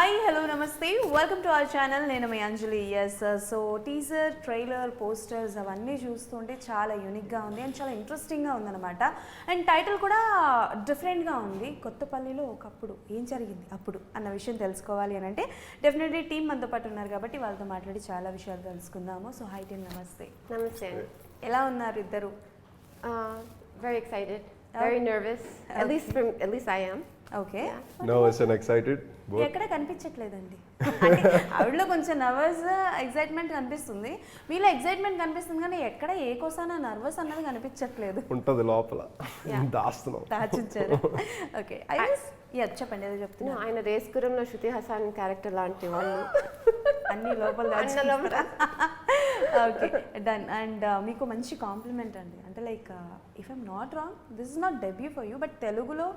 Hi hello నమస్తే welcome to our channel. నేను మీ Anjali. Yes, so teaser, trailer, posters అవన్నీ చూస్తుంటే చాలా యూనిక్గా ఉంది అండ్ చాలా ఇంట్రెస్టింగ్గా ఉందన్నమాట. అండ్ టైటిల్ కూడా డిఫరెంట్గా ఉంది. కొత్తపల్లిలో ఒకప్పుడు ఏం జరిగింది అప్పుడు అన్న విషయం తెలుసుకోవాలి అని అంటే డెఫినెట్లీ టీం మనతో పాటు ఉన్నారు కాబట్టి వాళ్ళతో మాట్లాడి చాలా విషయాలు తెలుసుకుందాము. సో హై టీమ్, నమస్తే. నమస్తే. ఎలా ఉన్నారు ఇద్దరు? Very excited, very nervous. At least I am. Okay. Nervous and excited. ఎక్కడ కనిపించట్లేదండి. అంటే ఆవిడలో కొంచెం నర్వస్, ఎక్సైట్మెంట్ కనిపిస్తుంది. మీలో ఎక్సైట్మెంట్ కనిపిస్తుంది కానీ ఎక్కడ ఏ కోసానా నర్వస్ అన్నది కనిపించట్లేదు. ఉంటది లోపల, దాస్తున్నాం. దాచించారు. ఓకే, చెప్పండి, ఏదో చెప్తున్నా. ఆయన రేస్కురంలో శృతి హాసన్ క్యారెక్టర్ లాంటి వాళ్ళు అన్ని లోపల దాచుకున్నారా? Okay, done. అండ్ మీకు మంచి కాంప్లిమెంట్ అండి. అంటే like if I'm not wrong, this is not debut for you, but తెలుగులో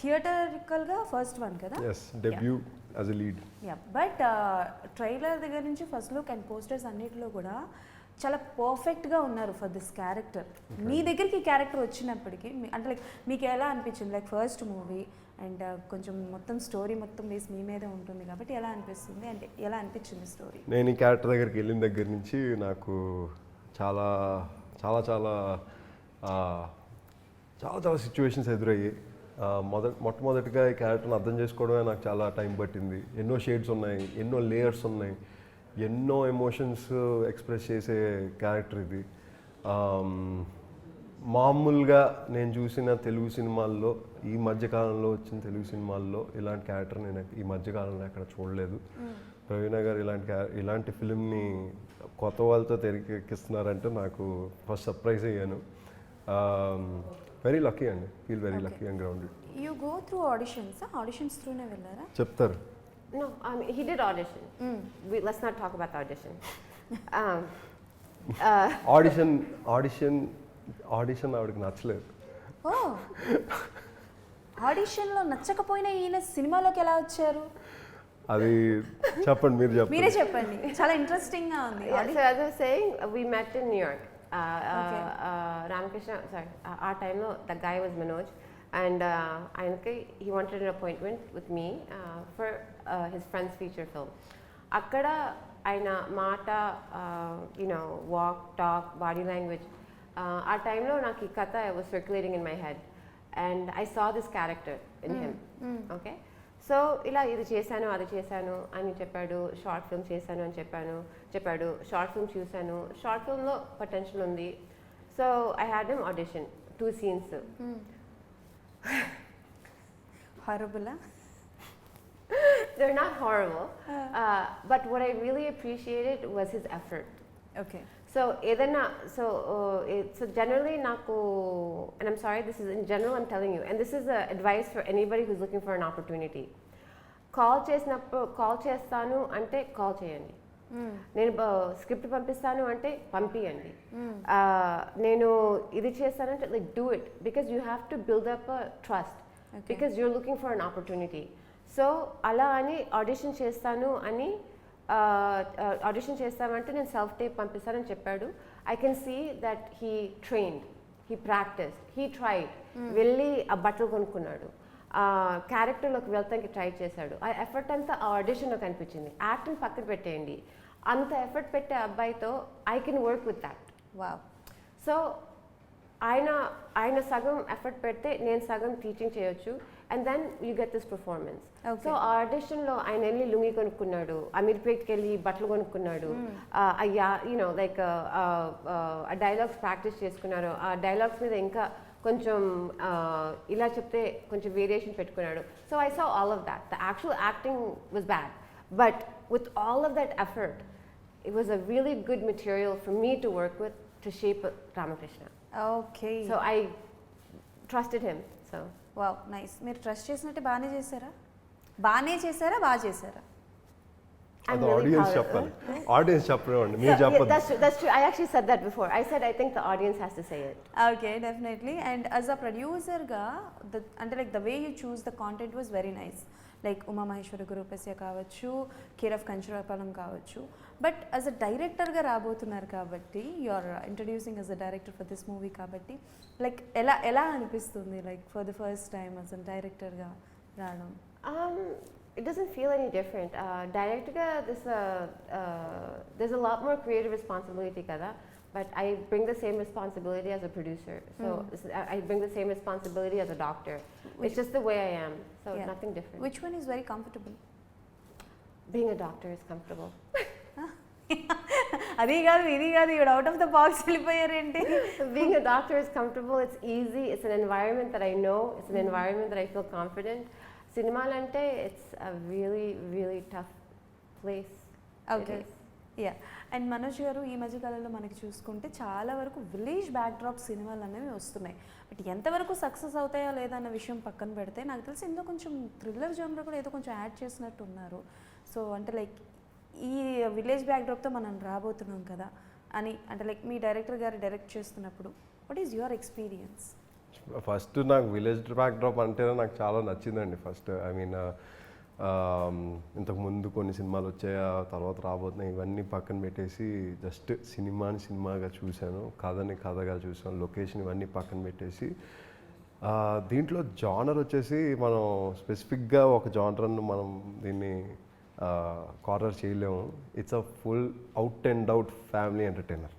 థియేటరికల్గా ఫస్ట్ వన్ కదా? yes, debut as a lead. Yeah, but trailer దగ్గర నుంచి ఫస్ట్ లుక్ అండ్ పోస్టర్స్ అన్నిటిలో కూడా చాలా పర్ఫెక్ట్గా ఉన్నారు ఫర్ దిస్ క్యారెక్టర్. మీ దగ్గరికి ఈ క్యారెక్టర్ వచ్చినప్పటికీ అంటే లైక్ మీకు ఎలా అనిపించింది? లైక్ ఫస్ట్ మూవీ అండ్ కొంచెం మొత్తం స్టోరీ మొత్తం బేస్ మీ మీదే ఉంటుంది కాబట్టి ఎలా అనిపిస్తుంది, అంటే ఎలా అనిపించింది స్టోరీ? నేను ఈ క్యారెక్టర్ దగ్గరికి వెళ్ళిన దగ్గర నుంచి నాకు చాలా చాలా చాలా చాలా చాలా సిచ్యువేషన్స్ ఎదురయ్యాయి. మొట్టమొదటిగా ఈ క్యారెక్టర్ని అర్థం చేసుకోవడమే నాకు చాలా టైం పట్టింది. ఎన్నో షేడ్స్ ఉన్నాయి, ఎన్నో లేయర్స్ ఉన్నాయి, ఎన్నో ఎమోషన్స్ ఎక్స్ప్రెస్ చేసే క్యారెక్టర్ ఇది. మామూలుగా నేను చూసిన తెలుగు సినిమాల్లో, ఈ మధ్యకాలంలో వచ్చిన తెలుగు సినిమాల్లో ఇలాంటి క్యారెక్టర్ నేను ఈ మధ్యకాలంలో ఎక్కడ చూడలేదు. ప్రవీణ గారు ఇలాంటి ఫిలింని కొత్త వాళ్ళతో తెరకెక్కిస్తున్నారంటే నాకు ఫస్ట్ సర్ప్రైజ్ అయ్యాను. వెరీ లక్కీ అండి, feel very lucky and grounded. You go through auditions? Auditions త్రూనే వెళ్ళారా? చెప్తారు. No, he did audition. Let's not talk about the audition. Audition ఆవిడకి నచ్చలేదు. ఓ, ఆడిషన్లో నచ్చకపోయినా ఈయన సినిమాలోకి ఎలా వచ్చారు? అది చెప్పండి, మీరే చెప్పండి, చాలా ఇంట్రెస్టింగ్గా ఉంది. So as I was saying, we met in New York. Ramakrishna, sorry, our time the guy was Manoj, and he wanted an appointment with me for his friend's feature film. Akkada aina mata, walk, talk, body language, our time lo naaki katha was circulating in my head and I saw this character in him. Okay, so ఇలా ఇది చేశాను అది చేశాను అని చెప్పాడు. Short film చేశాను అని చెప్పాడు. షార్ట్ ఫిల్మ్ చూశాను, షార్ట్ ఫిల్మ్లో పొటెన్షియల్ ఉంది. So I had him audition 2 scenes. హారబులా? They're not horrible, but what I really appreciated was his effort. Okay. So ఏదైనా so generally నాకు, and I'm sorry, this is in general, I'm telling you, and this is advice for anybody who's looking for an opportunity. Call చేస్తాను అంటే call చేయండి. నేను script పంపిస్తాను అంటే పంపియండి. నేను ఇది చేస్తానంటే like do it, because you have to build up a trust, because you are looking for an opportunity. So అలా అని ఆడిషన్ చేస్తామంటే నేను సెల్ఫ్ టేప్ పంపిస్తానని చెప్పాడు. I can see that he trained, he practised, he tried. వెళ్ళి ఆ బట్టలు కొనుక్కున్నాడు, క్యారెక్టర్లోకి వెళ్తానికి ట్రై చేశాడు. ఆ ఎఫర్ట్ అంతా ఆ ఆడిషన్లో కనిపించింది. యాక్టింగ్ పక్కన పెట్టేయండి, అంత ఎఫర్ట్ పెట్టే అబ్బాయితో I can work with that. Wow. So ఆయన సగం ఎఫర్ట్ పెడితే నేను సగం టీచింగ్ చేయొచ్చు, and then you get this performance. So ఆడిషన్లో ఆయన వెళ్ళి లుంగి కొనుక్కున్నాడు, అమీర్పేట్కి వెళ్ళి బట్టలు కొనుక్కున్నాడు, లైక్ ఆ డైలాగ్స్ ప్రాక్టీస్ చేసుకున్నారు. ఆ డైలాగ్స్ మీద ఇంకా కొంచెం ఇలా చెప్తే కొంచెం వేరియేషన్ పెట్టుకున్నాడు. So I saw all of that. The actual acting was bad, but with all of that effort it was a really good material for me to work with to shape Ramakrishna. Okay. So I trusted him. So wow, nice. మీరు trust చేసినట్టే బాగా చేశారా? బాగా చేశారా? అది audience చెప్పాలి. Audience చెప్పండి, మీరు చెప్పండి. That's true. I actually said that before. I said I think the audience has to say it. Okay, definitely. And as a producer ga, అంటే like the way you choose the content was very nice. Like Uma Maheshwari Gurupesya కావచ్చు, care of Kancharapalem కావచ్చు. But as a డైరెక్టర్గా రాబోతున్నారు కాబట్టి, you are introducing as a director for this movie కాబట్టి, like ఎలా అనిపిస్తుంది like for the first time as a డైరెక్టర్గా రావడం? it doesn't feel any different. Direct ga there's a lot more creative responsibility kada, but I bring the same responsibility as a producer. So I bring the same responsibility as a doctor. It's just the way I am. So Yeah. nothing different. Which one is very comfortable? Being a doctor is comfortable. అది కాదు ఇది కాదు ఇవి out of the box వెళ్ళిపోయారేంటి? Being a doctor is comfortable. It's easy. It's an environment that I know. It's an environment that I feel confident. Cinemalante, it's a really, really tough place. Okay yeah. And Manoj గారు ఈ మధ్యకాలంలో మనకి చూసుకుంటే చాలా వరకు village backdrop సినిమాలు అనేవి వస్తున్నాయి. బట్ ఎంతవరకు సక్సెస్ అవుతాయా లేదా అన్న విషయం పక్కన పెడితే నాకు తెలిసి ఇందులో కొంచెం థ్రిల్లర్ జోనర్ కూడా ఏదో కొంచెం యాడ్ చేసినట్టు ఉన్నారు. సో అంటే లైక్ ఈ విలేజ్ బ్యాక్డ్రాప్తో మనం రాబోతున్నాం కదా అని అంటే లైక్ మీ డైరెక్టర్ గారు డైరెక్ట్ చేస్తున్నప్పుడు what is your experience? First నాకు విలేజ్ బ్యాక్డ్రాప్ అంటేనే నాకు చాలా నచ్చిందండి. ఫస్ట్ ఐ మీన్ ఇంతకుముందు కొన్ని సినిమాలు వచ్చాయి, ఆ తర్వాత రాబోతున్నాయి, ఇవన్నీ పక్కన పెట్టేసి జస్ట్ సినిమాని సినిమాగా చూశాను, కథని కథగా చూసాను, లొకేషన్ ఇవన్నీ పక్కన పెట్టేసి దీంట్లో జానర్ వచ్చేసి మనం స్పెసిఫిక్గా ఒక జానర్ను మనం దీన్ని కార్నర్ చేయలేము. It's a full out and out family entertainer.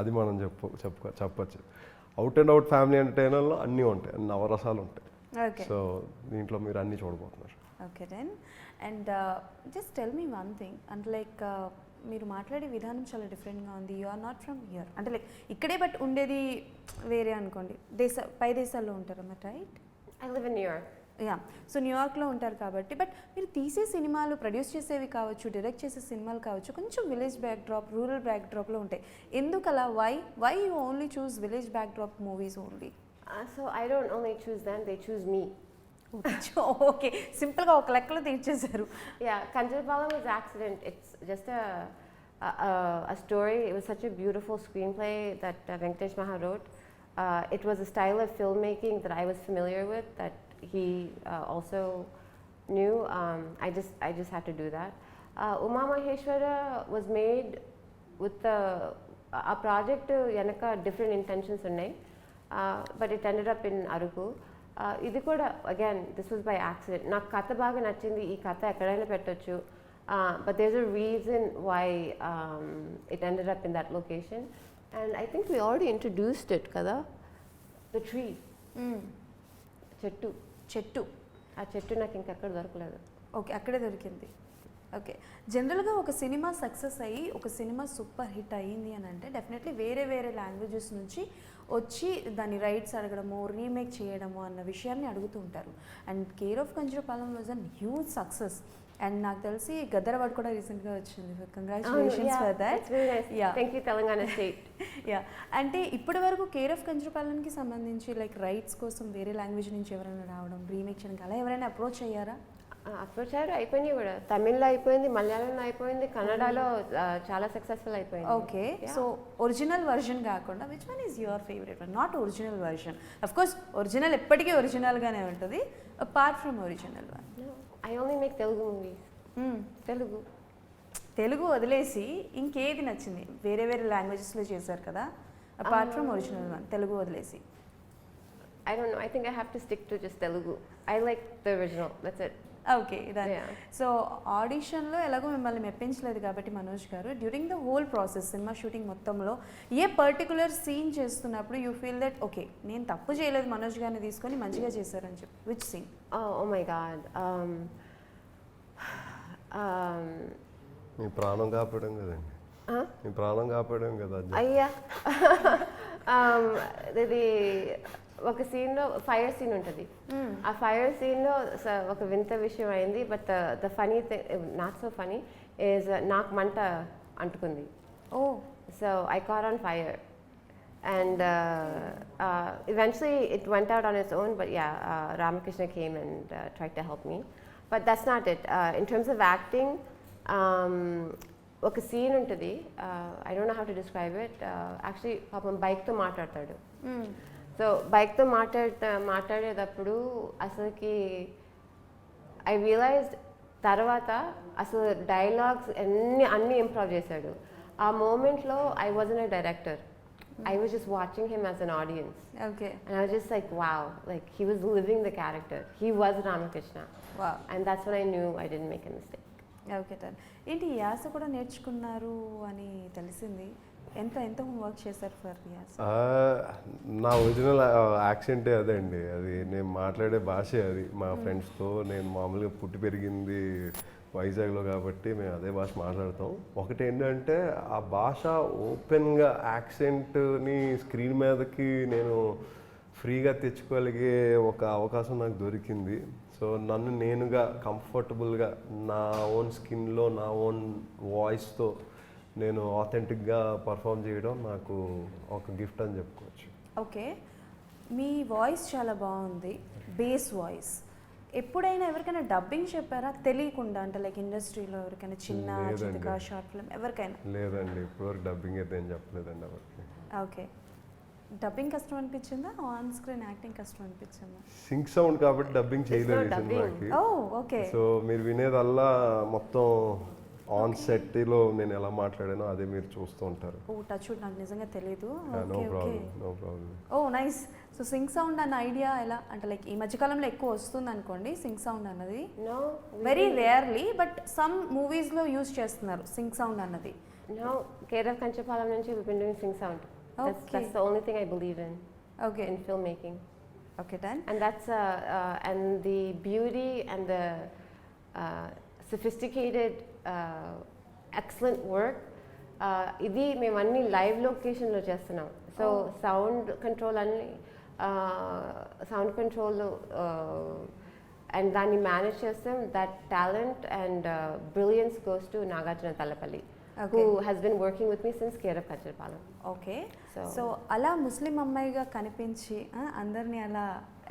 అది మనం చెప్పచ్చు. అవుట్ అండ్ అవుట్ ఫ్యామిలీ ఎంటర్టైనర్లో అన్నీ ఉంటాయి, అన్ని నవరసాలు ఉంటాయి. సో దీంట్లో మీరు అన్నీ చూడబోతున్నారు. Okay then. And just tell me one thing అంటే లైక్ మీరు మాట్లాడే విధానం చాలా డిఫరెంట్గా ఉంది. You are not from here అంటే లైక్ ఇక్కడే బట్ ఉండేది వేరే అనుకోండి, పై దేశాల్లో ఉంటారమ్మా, right? I live in New York. Yeah. So న్యూయార్క్లో ఉంటారు కాబట్టి బట్ మీరు తీసే సినిమాలు ప్రొడ్యూస్ చేసేవి కావచ్చు, డైరెక్ట్ చేసే సినిమాలు కావచ్చు, కొంచెం విలేజ్ బ్యాక్డ్రాప్, రూరల్ బ్యాక్డ్రాప్లో ఉంటాయి. ఎందుకలా? Why you only choose village backdrop movies only? So I don't only choose them, they choose me. Okay, సింపుల్గా ఒక లెక్కలో తీర్చేశారు. Yeah, Kothapallilo was accident. It's just a story. It was such a beautiful screenplay that Venkatesh Maha wrote. It was a style of filmmaking that I was familiar with, that he also knew. I just had to do that. Uma Maheshwara was made with a project yanaka different intentions unnai, but it ended up in Aruku. ఇది కూడా again this was by accident. నాకు కథ బాగా నచ్చింది, ఈ కథ ఎక్కడైనా పెట్టొచ్చు, but there is a reason why it ended up in that location. And I think we already introduced it కదా, ద ట్రీ, చెట్టు. ఆ చెట్టు నాకు ఇంకెక్కడ దొరకలేదు. ఓకే, అక్కడే దొరికింది. ఓకే, జనరల్గా ఒక సినిమా సక్సెస్ అయ్యి ఒక సినిమా సూపర్ హిట్ అయ్యింది అని అంటే డెఫినెట్లీ వేరే వేరే లాంగ్వేజెస్ నుంచి వచ్చి దాని రైట్స్ అడగడము, రీమేక్ చేయడము అన్న విషయాన్ని అడుగుతూ ఉంటారు. And care of Kancharapalem was an huge success. And నాకు తెలిసి గద్దరవాడ్ కూడా రీసెంట్గా వచ్చింది. Congratulations for that. Thank you Telangana state. Yeah, అంటే ఇప్పటి వరకు కేర్ ఆఫ్ కంచరపాలెంకి సంబంధించి లైక్ రైట్స్ కోసం వేరే లాంగ్వేజ్ నుంచి ఎవరైనా రావడం, రీమేక్ చేయడానికి అలా ఎవరైనా అప్రోచ్ అయ్యారా? అప్రోచ్ అయ్యారు, అయిపోయినాయి కూడా. తమిళ్లో అయిపోయింది, మలయాళంలో అయిపోయింది, కన్నడలో చాలా సక్సెస్ఫుల్ అయిపోయింది. ఓకే, సో ఒరిజినల్ వర్షన్ కాకుండా which one is your favourite one? Not original version, of course original ఎప్పటికీ ఒరిజినల్గానే ఉంటుంది, apart from original one. I only make Telugu movies. Telugu వదిలేసి ఇంకేది నచ్చింది? వేరే వేరే లాంగ్వేజెస్లో చేశారు కదా, apart from original one, Telugu వదిలేసి. I don't know, I think I have to stick to just Telugu. I like the original, that's it. Okay, దాని. So ఆడిషన్లో ఎలాగో మిమ్మల్ని మెప్పించలేదు కాబట్టి మనోజ్ గారు, during the whole process cinema shooting మొత్తంలో ఏ పర్టికులర్ సీన్ చేస్తున్నప్పుడు యూ ఫీల్ దట్ ఓకే నేను తప్పు చేయలేదు, మనోజ్ గారిని తీసుకొని మంచిగా చేశారని చెప్పి, which scene? Oh my god. మీ ప్రాణం కాపాడడం కదండి, మీ ప్రాణం కాపాడడం కదా. అయ్యా, ఇది ఒక సీన్లో ఫైర్ సీన్ ఉంటుంది. ఆ ఫైర్ సీన్లో ఒక వింత విషయం అయింది, but the funny thing, not so funny, is నాకు మంట అంటుకుంది. Oh, so I caught on fire and eventually it went out on its own, but yeah, Ramakrishna came and tried to help me, but that's not it. In terms of acting, ఒక scene ఉంటుంది, I don't know how to describe it. Actually పాపం బైక్తో మాట్లాడతాడు. So బైక్తో మాట్లాడేటప్పుడు అసలుకి I realised తర్వాత అసలు dialogues అన్నీ improve చేశాడు. ఆ మూమెంట్లో I wasn't a director, I was just watching him as an audience. Okay And I was just like, wow, like he was living the character. He was Ramakrishna. వా And that's when I knew I didn't make a mistake. Okay done. ఏంటి యాస కూడా నేర్చుకున్నారు అని తెలిసింది. ఎంత ఎంత work చేశారు ఫర్ యాస? నా ఒరిజినల్ యాక్సెంటే అదే అండి, అది నేను మాట్లాడే భాషే అది. మా ఫ్రెండ్స్తో నేను మామూలుగా పుట్టి పెరిగింది వైజాగ్లో కాబట్టి మేము అదే భాష మాట్లాడతాం. ఒకటి ఏంటంటే ఆ భాష ఓపెన్గా యాక్సెంట్ని స్క్రీన్ మీదకి నేను ఫ్రీగా తెచ్చుకోగలిగే ఒక అవకాశం నాకు దొరికింది. సో నన్ను నేనుగా కంఫర్టబుల్గా నా ఓన్ స్కిన్లో నా ఓన్ వాయిస్తో నేను ఆథెంటిక్గా పర్ఫామ్ చేయడం నాకు ఒక గిఫ్ట్ అని చెప్పుకోవచ్చు. ఓకే, మీ వాయిస్ చాలా బాగుంది, బేస్ వాయిస్. ఎప్పుడైనా ఎవరికైనా డబ్బింగ్ చెప్పారా తెలియకుండా? అంటే లైక్ ఇండస్ట్రీలో ఎవరికైనా చిన్న చిన్న షార్ట్ ఫిల్మ్ ఎవరికైనా? లేదండి, ఇప్పటివరకు డబ్బింగ్ అయితే ఏం చెప్పలేదండి ఎవరికి. ఓకే, డబ్బింగ్ కష్టం అనిపించిందా, ఆన్ స్క్రీన్ యాక్టింగ్ కష్టం అనిపించిందా? సింక్ సౌండ్ కాబట్టి డబ్బింగ్ చేయలేదు ఈ సినిమాకి. ఓ ఓకే. సో మీరు వినేదల్లా మొత్తం ఆన్ సెట్లో నేను ఎలా మాట్లాడానో అదే మీరు చూస్తూ ఉంటారు. ఓ టచ్ వుడ్, నాకు నిజంగా తెలియదు. No problem, no problem. Oh nice. So sync sound అన్న ఐడియా ఎలా అంటే లైక్ ఈ మధ్యకాలంలో ఎక్కువ వస్తుంది అనుకోండి సింక్ సౌండ్ అన్నది, వెరీ రేర్లీ, బట్ సమ్ మూవీస్లో యూజ్ చేస్తున్నారు సింక్ సౌండ్ అన్నది. No, Kothapallilo Kanchapalam nunchi we've been doing sync sound. That's the only thing I believe in. Okay. In filmmaking. Okay, done. And that's and the beauty and the sophisticated, excellent work. ఇది మేము అన్ని live లొకేషన్లో చేస్తున్నాం. So sound control అన్ని sound control and దాన్ని manage చేస్తాం. That talent and brilliance goes to Nagarjuna Tallapalli, who has been working with me since Kothapallilo Kanchapalam. Okay. So అలా ముస్లిం అమ్మాయిగా కనిపించి అందరినీ అలా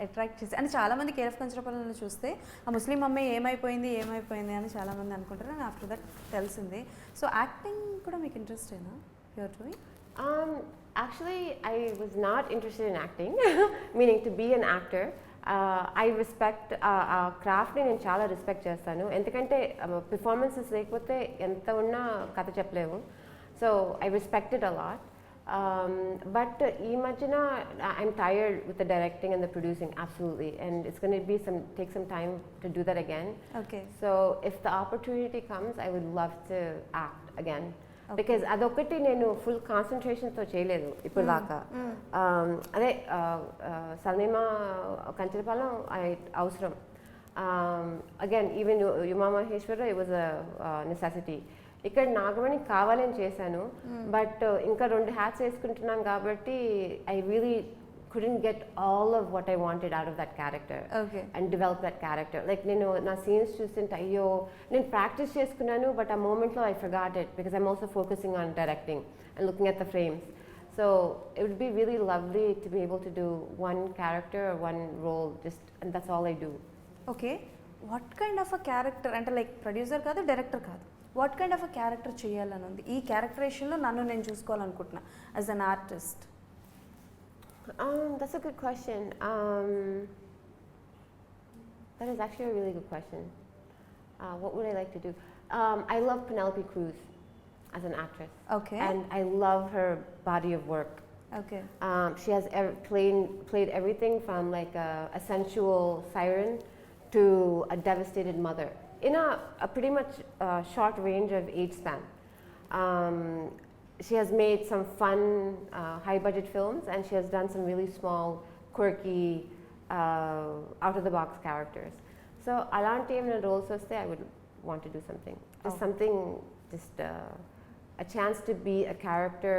అట్రాక్ట్ చేసి, అంటే చాలామంది Kothapallilo Kanchapalamలో చూస్తే ఆ ముస్లిం అమ్మాయి ఏమైపోయింది అని చాలామంది అనుకుంటారు, అండ్ ఆఫ్టర్ దట్ తెలిసింది. సో యాక్టింగ్ కూడా మీకు ఇంట్రెస్టేనా you're doing? Actually, I was not interested in acting, meaning to be an actor. I respect క్రాఫ్ట్ని నేను చాలా రెస్పెక్ట్ చేస్తాను, ఎందుకంటే పెర్ఫార్మెన్సెస్ లేకపోతే ఎంత ఉన్నా కథ చెప్పలేము. So I respect it a lot. But ఈ మధ్యన I'm tired with the directing and the producing, absolutely, and it's gonna be take some time to do that again. Okay. So if the opportunity comes I would love to act again, because అదొకటి నేను full కాన్సన్ట్రేషన్తో చేయలేదు ఇప్పుడు దాకా. అదే సల్మా కంచరపాలెం అవసరం. Again even యుమా Maheshwara it was a necessity. ఇక్కడ నాగమణి కావాలని చేశాను, బట్ ఇంకా 2 హ్యాట్స్ వేసుకుంటున్నాను కాబట్టి I really couldn't get all of what I wanted out of that character. Okay. And develop that character. Like నేను నా సీన్స్ చూస్తుంటే అయ్యో నేను ప్రాక్టీస్ చేసుకున్నాను, బట్ ఆ మూమెంట్లో I forgot it because I'm also focusing on directing and looking at the frames. So it would be really lovely to be able to do one character or one role, just, and that's all I do. Okay, what kind of a character అంటే like producer కాదు, director కాదు, what kind of a character చేయాలని ఉంది? ఈ క్యారెక్టరేషన్లో నన్ను నేను చూసుకోవాలనుకుంటున్నా as an artist. That's a good question. That is actually a really good question. What would I like to do? I love Penelope Cruz as an actress. Okay. And I love her body of work. Okay. She has played everything from like a sensual siren to a devastated mother in a pretty much short range of age span. She has made some fun, high-budget films, and she has done some really small, quirky, out-of-the-box characters. So, alanti emna roles vaste, I would want to do something. Just something, just a chance to be a character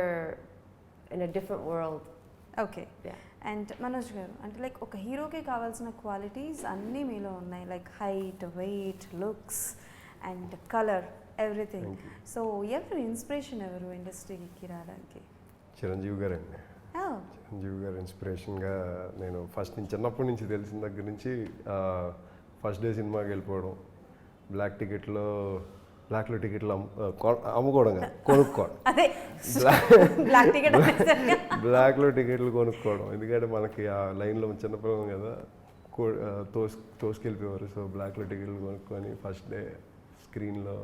in a different world. Okay. Yeah. And Manoj గారు, అంటే like ఒక హీరోకి కావాల్సిన qualities అన్నీ మీలో ఉన్నాయి, like height, weight, looks and colour, everything. So ఎవరు inspiration, ఎవరు ఇండస్ట్రీకి రావడానికి? చిరంజీవి గారు అండి. చిరంజీవి గారు ఇన్స్పిరేషన్గా నేను ఫస్ట్ నుంచి చిన్నప్పటి నుంచి తెలిసిన దగ్గర నుంచి ఫస్ట్ డే సినిమాకి వెళ్ళిపోవడం, బ్లాక్లో టికెట్లు అమ్ముకోవడం కాదు, కొనుక్కోవడం. అదే బ్లాక్ టికెట్, బ్లాక్లో టికెట్లు కొనుక్కోవడం, ఎందుకంటే మనకి ఆ లైన్లో చిన్నపిల్లలు కదా తోసుకెళ్ళిపోయేవారు. సో బ్లాక్లో టికెట్లు కొనుక్కొని ఫస్ట్ డే స్క్రీన్లో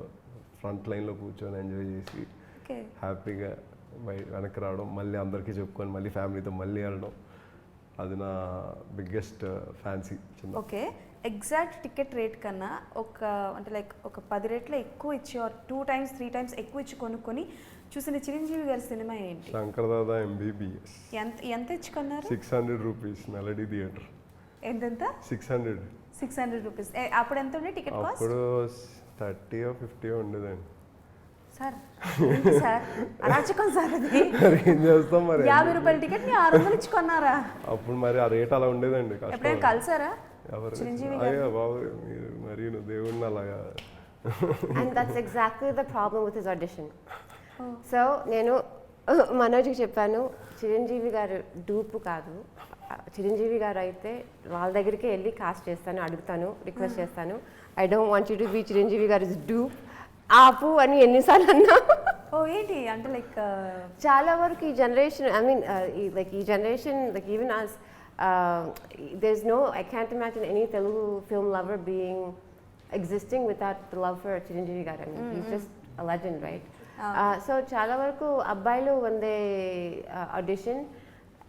ఫ్రంట్ లైన్లో కూర్చొని ఎంజాయ్ చేసి హ్యాపీగా వెనక్కి రావడం, మళ్ళీ అందరికీ చెప్పుకొని మళ్ళీ ఫ్యామిలీతో మళ్ళీ వెళ్ళడం, అది నా బిగ్గెస్ట్ ఫ్యాన్సీ చిన్న. ఓకే, ఎగ్జాక్ట్ టికెట్ రేట్ కన్నా అంటే లైక్ ఒక 10 రెట్లు ఎక్కువ ఇచ్చి ఆర్ 2 times 3 times ఎక్కువ ఇచ్చి కొనుక్కొని చూసిన చిరంజీవి గారి సినిమా ఏంటి? శంకర్దాదా MBBS. ఎంత ఇచ్చి కొన్నారు? 600 రూపీస్ మెలడీ థియేటర్. ఎంత? 600 రూపీస్. అప్పుడు ఎంత ఉండే టికెట్ కాస్ట్? అప్పుడు 30 or 50 ఉండేదండి. సార్ సార్ అరాచకం సార్ అది. ఏం చేస్తాం మరి, 50 రూపాయల టికెట్ ని 600 ఇచ్చి కొన్నారా? అప్పుడు మరి ఆ రేట్ అలా ఉండేదండి. ఎప్పుడైనా కలిసారా ఎవరు? చిరంజీవి అయ్యా బాబు, మీరు మరి దేవుడిని అలాగా. And that's exactly the problem with his audition. So నేను మనోజ్కి చెప్పాను, చిరంజీవి గారు డూపు కాదు, చిరంజీవి గారు అయితే వాళ్ళ దగ్గరికి వెళ్ళి కాస్ట్ చేస్తాను, అడుగుతాను, రిక్వెస్ట్ చేస్తాను. I don't want you to be Chiranjeevi గారు ఇస్ డూప్, ఆపు అని ఎన్నిసార్లు అన్నా. ఓ ఏంటి అంటే లైక్ చాలా వరకు ఈ జనరేషన్, ఐ మీన్ లైక్ ఈ generation, like even us there's no, I can't imagine any Telugu film lover being existing without the love for Chiranjeevi garu. I mean, he's just a legend, right? So చాలా వరకు అబ్బాయిలు when they audition,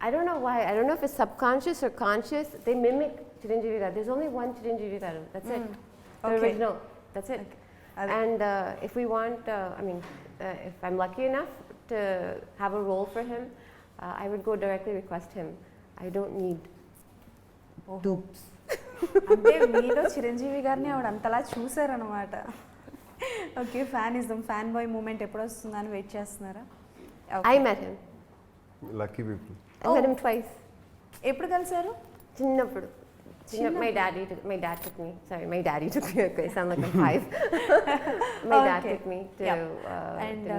I don't know why, I don't know if it's subconscious or conscious, they mimic Chiranjeevi garu. There's only one Chiranjeevi garu, that's it, the original, that's it. And if we want, I mean, if I'm lucky enough to have a role for him, I would go directly request him. I don't need dupes. అంటే మీలో చిరంజీవి గారిని ఆవిడ అంతలా చూసారనమాట. Okay, fan boy moment ఎప్పుడు వస్తుందని wait చేస్తున్నారా? I met him. Lucky people. I met him twice. ఎప్పుడు కలిసారు? చిన్నప్పుడు. My dad took me. Sorry, my daddy took me. Okay, I sound like I'm 5. My dad took me to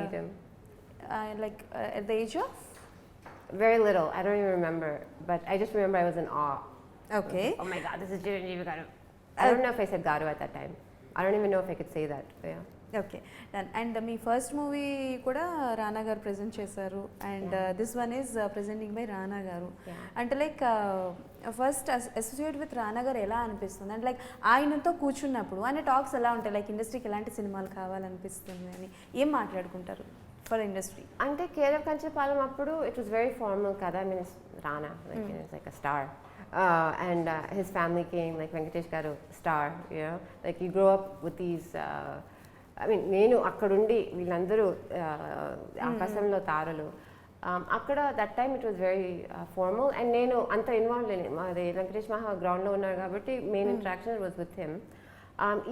meet him. Like at the age of? Very little. I don't even remember, but I just remember I was in awe. Okay. Oh my God, this is Chiranjeevi garu. I don't know if I said garu at that time. I don't even know if I could say that. But yeah. Okay done. And me first movie కూడా రానా గారు present చేశారు, and this one is presenting by రానా గారు. అంటే like first associate with రానా గారు ఎలా అనిపిస్తుంది? అంటే like ఆయనతో కూర్చున్నప్పుడు ఆయన టాక్స్ ఎలా ఉంటాయి, లైక్ ఇండస్ట్రీకి ఎలాంటి సినిమాలు కావాలనిపిస్తుంది అని ఏం మాట్లాడుకుంటారు ఫర్ ఇండస్ట్రీ? అంటే కేరళ కంచపాలెం అప్పుడు ఇట్ వాస్ వెరీ ఫార్మల్ కదా, I mean Rana like a star. And his family came, like Venkatesh garu, star, you know, like you grow up with these I mean, నేను అక్కడుండి వీళ్ళందరూ ఆకాశంలో తారలు అక్కడ that time it was very formal, and నేను అంత involve లేను. మాది వెంకటేష్ మహా గ్రౌండ్లో ఉన్నారు కాబట్టి main interaction was with him.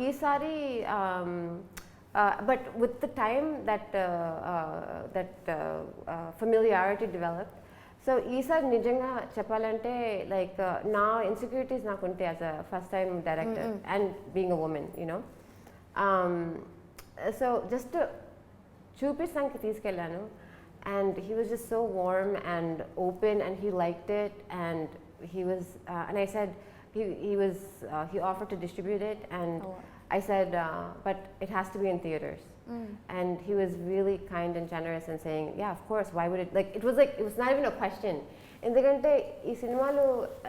ఈసారి but with the time that familiarity developed. So ఈసారి నిజంగా చెప్పాలంటే లైక్ నా ఇన్సెక్యూరిటీస్ నాకు ఉంటాయి as a first time director and being a woman, you know. So just to చూపించడానికి తీసుకెళ్ళాను, and he was just so warm and open and he liked it, and he was and I said he offered to distribute it, and I said but it has to be in theaters. And he was really kind and generous and saying yeah, of course, why would it, like it was not even a question. ఎందుకంటే ఈ సినిమాలు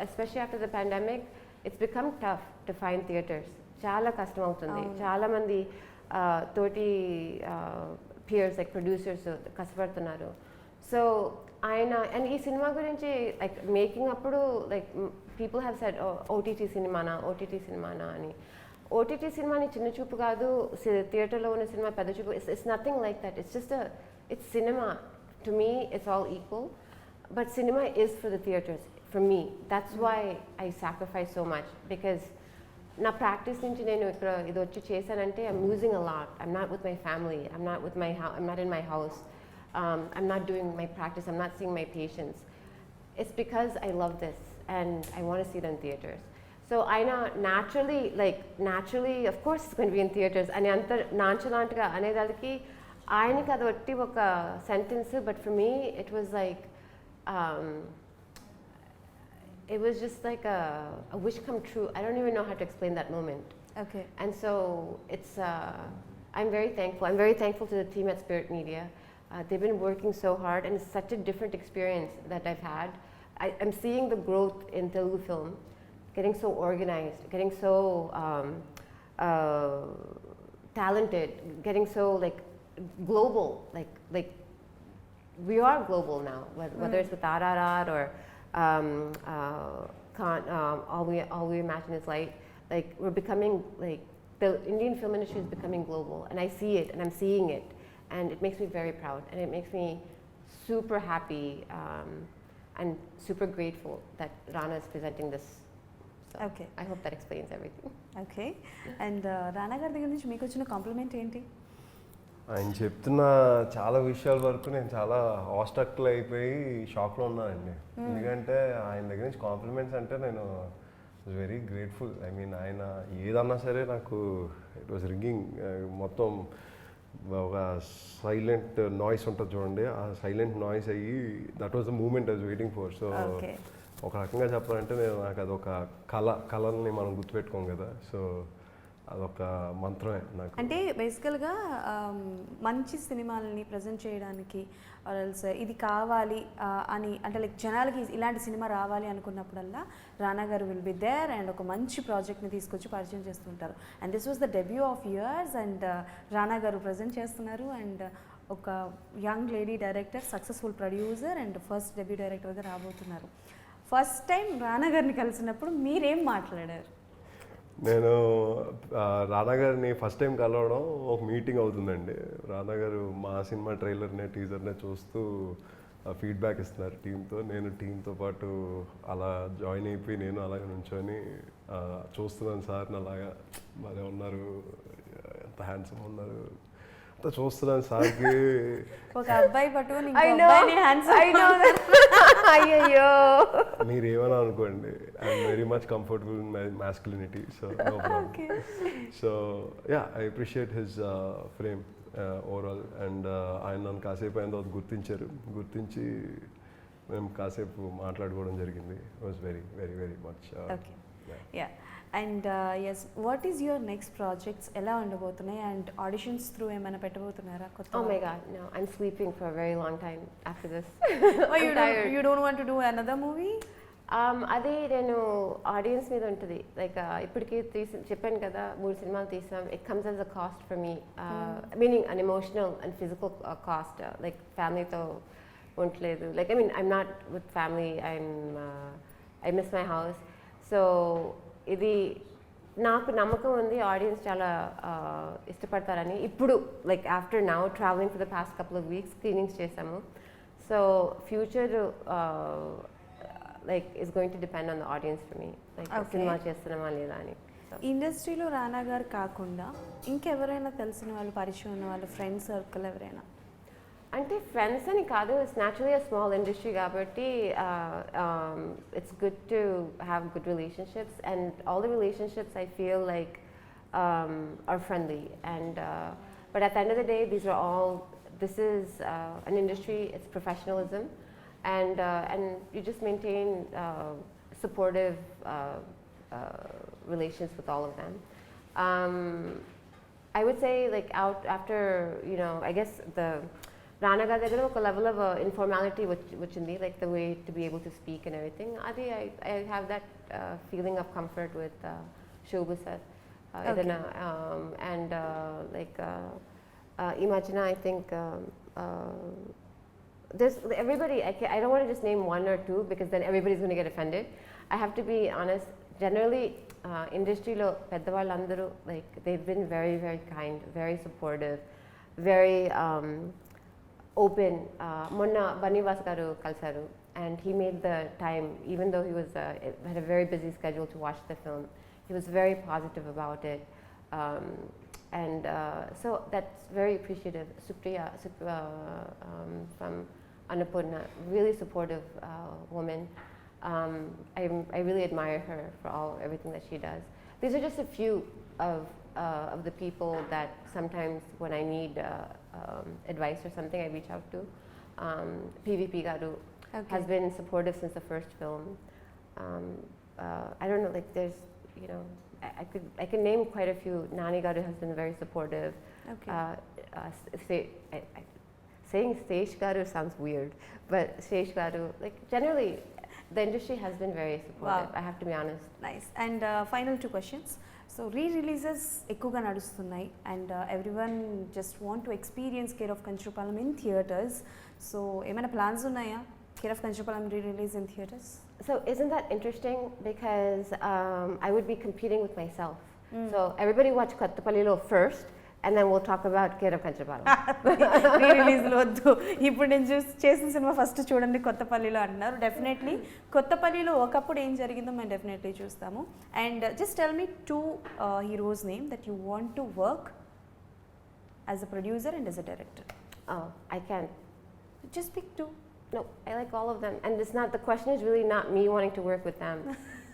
especially after the pandemic it's become tough to find theaters. చాలా కష్టం అవుతుంది. చాలా మంది తోటి peers like producers కష్టపడుతున్నారు. సో ఆయన అండ్ ఈ సినిమా గురించి లైక్ మేకింగ్ అప్పుడు like people have said OTT సినిమానా అని. ఓటీటీ సినిమాని చిన్న చూపు కాదు, థియేటర్లో ఉన్న సినిమా పెద్ద చూపు, it's nothing like that. It's cinema. To me it's all equal, but cinema is for the theatres for me. That's why I sacrifice so much, because నా ప్రాక్టీస్ నుంచి నేను ఇక్కడ ఇది వచ్చి చేశానంటే I'm losing a lot. I'm not with my family, I'm not in my house, I'm not doing my practice, I'm not seeing my patients. It's because I love this and I want to see it in theatres. So ఆయన naturally of course it's going to be in theatres అని అంత నాన్చలాంట్గా అనేదానికి ఆయనకి అది ఒట్టి ఒక sentence, but for me it was like it was just like a wish come true. I don't even know how to explain that moment. Okay. And so it's I'm very thankful. I'm very thankful to the team at Spirit Media. They've been working so hard, and it's such a different experience that I've had. I'm seeing the growth in Telugu film, getting so organized, getting so talented, getting so like global, like we are global now, whether it's with RRR or all we imagine is light. Like we're becoming like the Indian film industry is becoming global, and I see it, and I'm seeing it, and it makes me very proud, and it makes me super happy and super grateful that Rana is presenting this. So Okay. I hope that explains everything. Okay and రానా గారి దగ్గర నుంచి మీకు వచ్చిన complement ఏంటి? ఆయన చెప్తున్న చాలా విషయాల వరకు నేను చాలా ఆస్ట్రక్లో అయిపోయి షాక్లో ఉన్నానండి. ఎందుకంటే ఆయన దగ్గర నుంచి కాంప్లిమెంట్స్ అంటే నేను వెరీ గ్రేట్ఫుల్. ఐ మీన్ ఆయన ఏదన్నా సరే నాకు ఇట్ వాజ్ రింగింగ్. మొత్తం ఒక సైలెంట్ నాయిస్ ఉంటుంది చూడండి, ఆ సైలెంట్ నాయిస్ అయ్యి that was the moment I was waiting for. So ఒక రకంగా చెప్పాలంటే నాకు అదొక కళని మనం గుర్తుపెట్టుకోం కదా, సో అదొక మంత్రమే నాకు. అంటే బేసికల్గా మంచి సినిమాలని ప్రజెంట్ చేయడానికి ఆర్ఎల్స్ ఇది కావాలి అని అంటే లైక్ జనాలకి ఇలాంటి సినిమా రావాలి అనుకున్నప్పుడల్లా రానా గారు విల్ బి దేర్ అండ్ ఒక మంచి ప్రాజెక్ట్ని తీసుకొచ్చి పరిచయం చేస్తుంటారు. And this was the debut of years and రానా గారు ప్రజెంట్ చేస్తున్నారు. అండ్ ఒక young lady director, successful producer and first debut డైరెక్టర్గా రాబోతున్నారు. ఫస్ట్ టైం రానా గారిని కలిసినప్పుడు మీరేం మాట్లాడారు? నేను రానా గారిని ఫస్ట్ టైం కలవడం ఒక మీటింగ్ అవుతుందండి. రానా గారు మా సినిమా ట్రైలర్నే టీజర్నే చూస్తూ ఫీడ్బ్యాక్ ఇస్తున్నారు టీంతో. నేను టీంతో పాటు అలా జాయిన్ అయిపోయి నేను అలాగే నుంచొని చూస్తున్నాను సార్ని, అలాగా బాగా ఉన్నారు, ఎంత హ్యాండ్సమ్ ఉన్నారు అంతా చూస్తున్నాను సార్కి. ఒక అబ్బాయి పట్టుకొని అయ్యో మీరు ఏమైనా అనుకోండి, I'm very much comfortable in my masculinity, so no problem. So yeah, I appreciate his frame overall. And ఆయన నన్ను కాసేపు అయిన తర్వాత గుర్తించి మేము కాసేపు మాట్లాడుకోవడం జరిగింది. It was very very very much. Yeah and yes, what is your next projects ఎలా ఉండబోతున్నాయి అండ్ ఆడిషన్స్ త్రూ ఏమైనా పెట్టబోతున్నారా కొత్త? Oh my god, no, I'm sleeping for a very long time after this. You don't want to do another movie? అదే నేను audience మీద ఉంటుంది. Like ఇప్పటికీ చెప్పాను కదా, 3 సినిమాలు తీసాం. It comes as a cost for me, meaning an emotional and physical cost. Like ఫ్యామిలీతో ఉండలేదు. Like I mean I'm not with family, I miss my house. So ఇది నాకు నమ్మకం ఉంది ఆడియన్స్ చాలా ఇష్టపడతారని. ఇప్పుడు like after now travelling for the past couple of weeks screenings చేసాము. So future like is going to depend on the audience for me, like సినిమా చేస్తున్నామా లేదా అని. ఇండస్ట్రీలో రానా గారు కాకుండా ఇంకెవరైనా తెలిసిన వాళ్ళు, పరిచయం ఉన్న వాళ్ళు, ఫ్రెండ్ సర్కిల్ ఎవరైనా? అంటే ఫ్రెండ్స్ అని కాదు, it's naturally a small industry కాబట్టి it's good to have good relationships, and all the relationships I feel like are friendly. And but at the end of the day this is an industry, it's professionalism, and you just maintain supportive relations with all of them. I would say like after, you know, I guess the Rana garu daggara oka level of informality which in like the way to be able to speak and everything. I have that feeling of comfort with Shobha sir. And like imagine, I think there's everybody. I don't want to just name one or two because then everybody's going to get offended. I have to be honest. Generally, industry lo peddavallandaru, like they've been very very kind, very supportive, very open. Monna Banivas garu kalsaru, and he made the time, even though he was had a very busy schedule to watch the film. He was very positive about it, and so that's very appreciative. Supriya from Annapurna, really supportive woman. I really admire her for everything that she does. These are just a few of the people that sometimes when I need advice or something, I reach out to. PVP Garu has been supportive since the first film. I don't know, like there's, you know, I can name quite a few. Nani Garu has been very supportive. Saying Stage Garu sounds weird, but Stage Garu, like generally, the industry has been very supportive. Wow. I have to be honest. Nice. And final 2 questions. So re-releases ఎక్కువగా నడుస్తున్నాయి and everyone just want to experience Care of Kothapallilo in theatres. So ఏమైనా plans ఉన్నాయా care of Kancharapalem re-release in theatres? So isn't that interesting? Because I would be competing with myself. So everybody watch Kothapallilo first, and then we'll talk about Care of Kanchapalam. రీ-రిలీజ్లో వద్దు, ఇప్పుడు నేను చేసిన cinema first చూడండి కొత్తపల్లిలో అంటున్నారు. Definitely కొత్తపల్లిలో ఒకప్పుడు ఏం జరిగిందో మేము డెఫినెట్లీ చూస్తాము. And just tell me 2 heroes name that you want to work as a producer and as a director. Oh, I can't. Just pick 2. No, I like all of them. And it's not, the question is really not me wanting to work with them.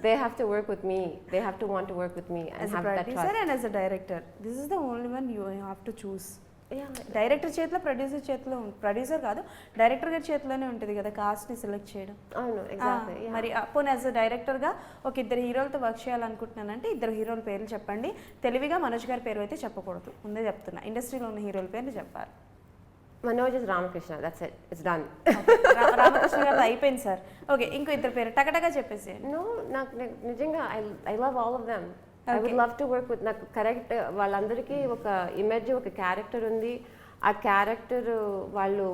They have to work with me. They have to want to work with me and As a have that producer trust. and as a director, this is the only one you have to choose. Yeah. Director చేతిలో producer చేతిలో producer కాదు director గారి చేతిలోనే ఉంటుంది కదా కాస్ట్ని select చేయడం. Oh no, exactly. Yeah. మరి పోనీ యాజ్ అ డైరెక్టర్గా ఒక 2 హీరోలతో వర్క్ చేయాలనుకుంటున్నానంటే 2 హీరోల పేర్లు చెప్పండి. తెలివిగా మనోజ్ గారి పేరు అయితే చెప్పకూడదు, ముందే చెప్తున్నా. ఇండస్ట్రీలో ఉన్న హీరోల పేర్లు చెప్పాలి. Manoj is Ramakrishna. That's it. It's done. Ramakrishna గారు అయిపోయింది సార్. ఓకే, ఇంకో 2 పేరు టకటగా చెప్పేసేయండి. No, nijanga, I love all of them. I would love to work with నాకు కరెక్ట్ వాళ్ళందరికీ ఒక ఇమేజ్ ఒక క్యారెక్టర్ ఉంది. ఆ క్యారెక్టర్ వాళ్ళు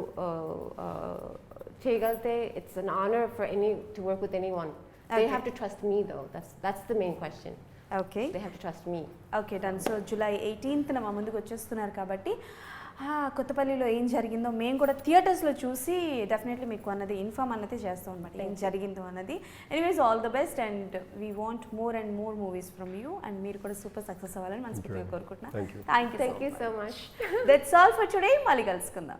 చేయగలిగితే it's an honour for to work with anyone. They have to trust me though. That's the main question. Okay, They have to trust me. Okay done. So July 18th మా ముందుకు వచ్చేస్తున్నారు కాబట్టి కొత్తపల్లిలో ఏం జరిగిందో మేము కూడా థియేటర్స్లో చూసి డెఫినెట్లీ మీకు అన్నది ఇన్ఫార్మ్ అన్నది చేస్తాం అనమాట, ఏం జరిగిందో అన్నది. Anyways all the best and we want more and more movies from you and మీరు కూడా సూపర్ సక్సెస్ అవ్వాలని మనస్ఫూర్తిగా కోరుకుంటున్నాను. Thank you so much. That's all for today. మళ్ళీ కలుసుకుందాం.